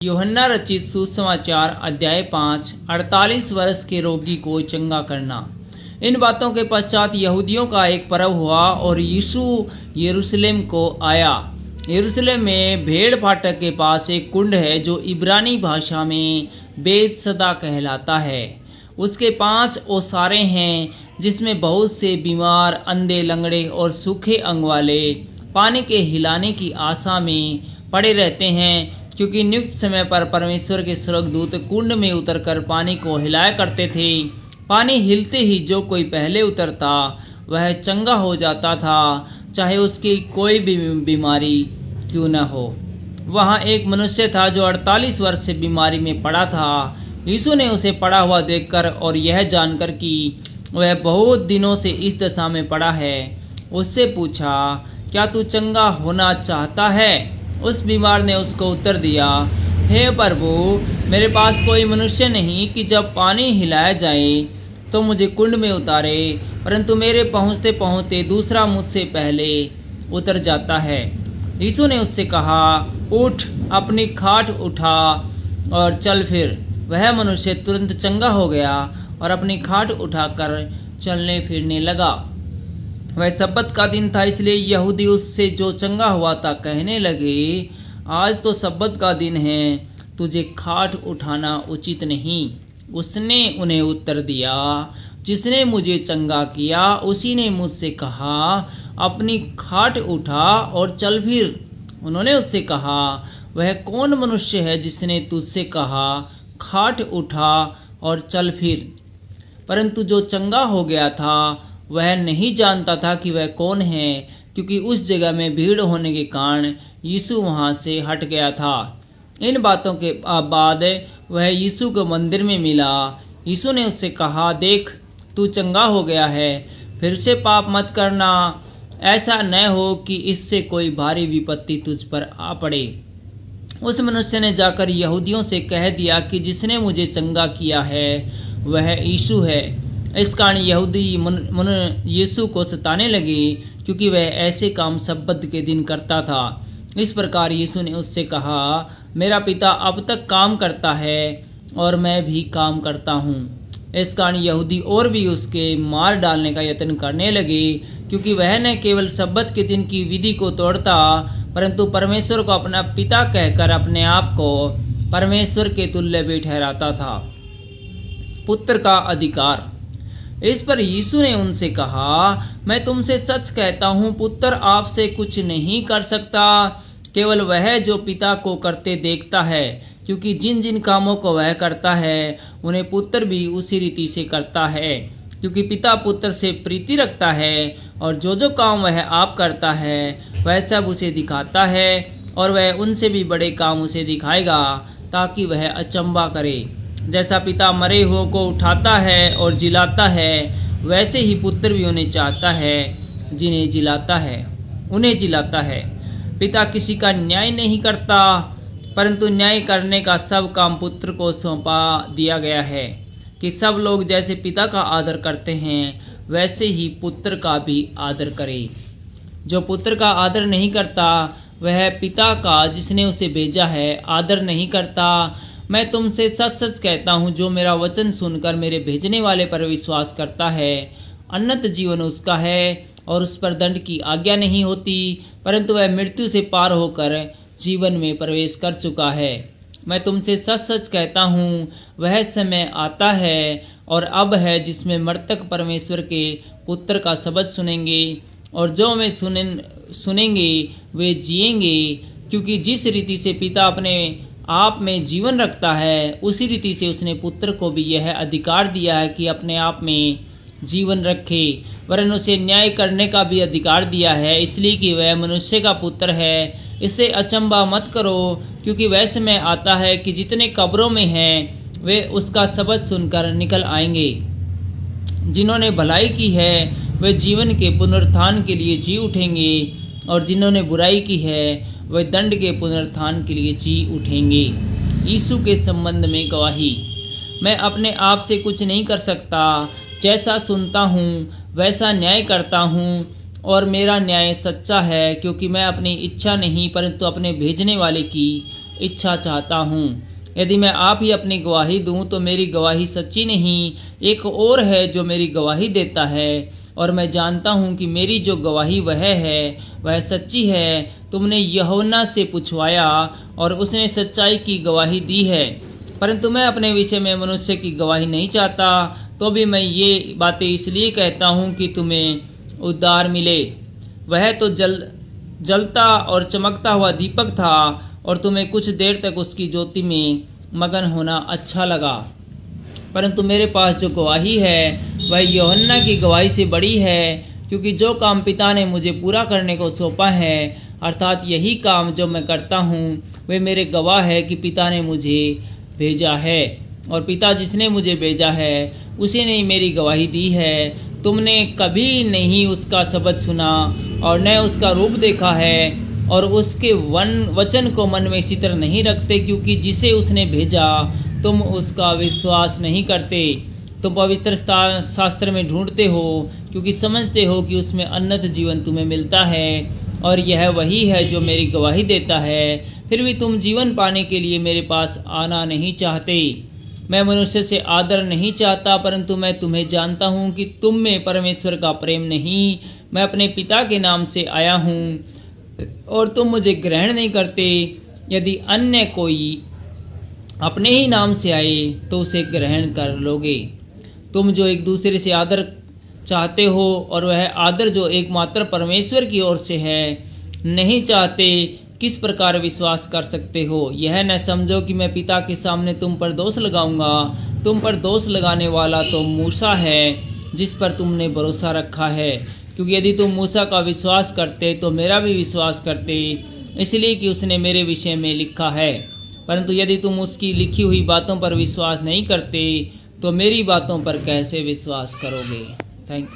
यूहन्ना रचित सुसमाचार अध्याय 5 48 वर्ष के रोगी को चंगा करना। इन बातों के पश्चात यहूदियों का एक पर्व हुआ और यीशु यरूशलेम को आया। यरूशलेम में भेड़ फाटक के पास एक कुंड है जो इब्रानी भाषा में बेतसदा कहलाता है। उसके 5 ओसारे हैं जिसमें बहुत से बीमार, अंधे, लंगड़े और सूखे अंग वाले पानी के हिलाने की आशा में पड़े रहते हैं, क्योंकि नियुक्त समय पर परमेश्वर के स्वर्गदूत कुंड में उतरकर पानी को हिलाया करते थे। पानी हिलते ही जो कोई पहले उतरता वह चंगा हो जाता था, चाहे उसकी कोई भी बीमारी क्यों न हो। वहाँ एक मनुष्य था जो 48 वर्ष से बीमारी में पड़ा था। यीशु ने उसे पड़ा हुआ देखकर और यह जानकर कि वह बहुत दिनों से इस दशा में पड़ा है, उससे पूछा, क्या तू चंगा होना चाहता है? उस बीमार ने उसको उत्तर दिया, हे प्रभु, मेरे पास कोई मनुष्य नहीं कि जब पानी हिलाया जाए तो मुझे कुंड में उतारे, परंतु मेरे पहुँचते पहुँचते दूसरा मुझसे पहले उतर जाता है। यीशु ने उससे कहा, उठ, अपनी खाट उठा और चल फिर। वह मनुष्य तुरंत चंगा हो गया और अपनी खाट उठाकर चलने फिरने लगा। वह सब्बत का दिन था, इसलिए यहूदी उससे जो चंगा हुआ था कहने लगे, आज तो सब्बत का दिन है, तुझे खाट उठाना उचित नहीं। उसने उन्हें उत्तर दिया, जिसने मुझे चंगा किया उसी ने मुझसे कहा, अपनी खाट उठा और चल फिर। उन्होंने उससे कहा, वह कौन मनुष्य है जिसने तुझसे कहा, खाट उठा और चल फिर? परंतु जो चंगा हो गया था वह नहीं जानता था कि वह कौन है, क्योंकि उस जगह में भीड़ होने के कारण यीशु वहां से हट गया था। इन बातों के बाद वह यीशु को मंदिर में मिला। यीशु ने उससे कहा, देख, तू चंगा हो गया है, फिर से पाप मत करना, ऐसा न हो कि इससे कोई भारी विपत्ति तुझ पर आ पड़े। उस मनुष्य ने जाकर यहूदियों से कह दिया कि जिसने मुझे चंगा किया है वह यीशु है। इस कारण यहूदी यीशु को सताने लगे, क्योंकि वह ऐसे काम सब्बत के दिन करता था। इस प्रकार यीशु ने उससे कहा, मेरा पिता अब तक काम करता है और मैं भी काम करता हूँ। इस कारण यहूदी और भी उसके मार डालने का यत्न करने लगे, क्योंकि वह न केवल सब्बत के दिन की विधि को तोड़ता, परंतु परमेश्वर को अपना पिता कहकर अपने आप को परमेश्वर के तुल्य भी ठहराता था। पुत्र का अधिकार। इस पर यीशु ने उनसे कहा, मैं तुमसे सच कहता हूँ, पुत्र आपसे कुछ नहीं कर सकता, केवल वह जो पिता को करते देखता है, क्योंकि जिन जिन कामों को वह करता है उन्हें पुत्र भी उसी रीति से करता है, क्योंकि पिता पुत्र से प्रीति रखता है। और जो जो काम वह आप करता है वह सब उसे दिखाता है, और वह उनसे भी बड़े काम उसे दिखाएगा, ताकि वह अचंभा करे। जैसा पिता मरे हुओं को उठाता है और जिलाता है, वैसे ही पुत्र भी उन्हें चाहता है जिन्हें उन्हें जिलाता है। पिता किसी का न्याय नहीं करता, परंतु न्याय करने का सब काम पुत्र को सौंपा दिया गया है, कि सब लोग जैसे पिता का आदर करते हैं वैसे ही पुत्र का भी आदर करे। जो पुत्र का आदर नहीं करता वह पिता का जिसने उसे भेजा है आदर नहीं करता। मैं तुमसे सच सच कहता हूँ, जो मेरा वचन सुनकर मेरे भेजने वाले पर विश्वास करता है, अनंत जीवन उसका है, और उस पर दंड की आज्ञा नहीं होती, परंतु वह मृत्यु से पार होकर जीवन में प्रवेश कर चुका है। मैं तुमसे सच सच कहता हूँ, वह समय आता है और अब है जिसमें मृतक परमेश्वर के पुत्र का शब्द सुनेंगे, और जो वे सुनेंगे वे जिएंगे, क्योंकि जिस रीति से पिता अपने आप में जीवन रखता है, उसी रीति से उसने पुत्र को भी यह अधिकार दिया है कि अपने आप में जीवन रखे, वरन उसे न्याय करने का भी अधिकार दिया है, इसलिए कि वह मनुष्य का पुत्र है। इससे अचंभा मत करो, क्योंकि वह समय आता है कि जितने कब्रों में हैं वे उसका शब्द सुनकर निकल आएंगे। जिन्होंने भलाई की है वे जीवन के पुनरुत्थान के लिए जी उठेंगे, और जिन्होंने बुराई की है वे दंड के पुनरुत्थान के लिए जी उठेंगे। यीशु के संबंध में गवाही। मैं अपने आप से कुछ नहीं कर सकता, जैसा सुनता हूँ वैसा न्याय करता हूँ, और मेरा न्याय सच्चा है, क्योंकि मैं अपनी इच्छा नहीं परंतु अपने भेजने वाले की इच्छा चाहता हूँ। यदि मैं आप ही अपनी गवाही दूँ तो मेरी गवाही सच्ची नहीं, एक और है जो मेरी गवाही देता है, और मैं जानता हूँ कि मेरी जो गवाही वह सच्ची है। तुमने यूहन्ना से पूछवाया और उसने सच्चाई की गवाही दी है, परंतु मैं अपने विषय में मनुष्य की गवाही नहीं चाहता। तो भी मैं ये बातें इसलिए कहता हूँ कि तुम्हें उद्धार मिले। वह तो जलता और चमकता हुआ दीपक था, और तुम्हें कुछ देर तक उसकी ज्योति में मगन होना अच्छा लगा, परंतु मेरे पास जो गवाही है वह यूहन्ना की गवाही से बड़ी है, क्योंकि जो काम पिता ने मुझे पूरा करने को सौंपा है, अर्थात यही काम जो मैं करता हूँ, वे मेरे गवाह है कि पिता ने मुझे भेजा है, और पिता जिसने मुझे भेजा है उसी ने मेरी गवाही दी है। तुमने कभी नहीं उसका शब्द सुना और न उसका रूप देखा है, और उसके वचन को मन में इसी तरह नहीं रखते, क्योंकि जिसे उसने भेजा तुम उसका विश्वास नहीं करते। तुम पवित्र शास्त्र में ढूंढते हो, क्योंकि समझते हो कि उसमें अनंत जीवन तुम्हें मिलता है, और यह वही है जो मेरी गवाही देता है। फिर भी तुम जीवन पाने के लिए मेरे पास आना नहीं चाहते। मैं मनुष्य से आदर नहीं चाहता, परंतु मैं तुम्हें जानता हूँ कि तुम में परमेश्वर का प्रेम नहीं। मैं अपने पिता के नाम से आया हूँ और तुम मुझे ग्रहण नहीं करते। यदि अन्य कोई अपने ही नाम से आए तो उसे ग्रहण कर लोगे। तुम जो एक दूसरे से आदर चाहते हो, और वह आदर जो एकमात्र परमेश्वर की ओर से है, नहीं चाहते, किस प्रकार विश्वास कर सकते हो? यह न समझो कि मैं पिता के सामने तुम पर दोष लगाऊंगा। तुम पर दोष लगाने वाला तो मूसा है, जिस पर तुमने भरोसा रखा है। क्योंकि यदि तुम मूसा का विश्वास करते तो मेरा भी विश्वास करते, इसलिए कि उसने मेरे विषय में लिखा है। परंतु यदि तुम उसकी लिखी हुई बातों पर विश्वास नहीं करते तो मेरी बातों पर कैसे विश्वास करोगे? Thank you.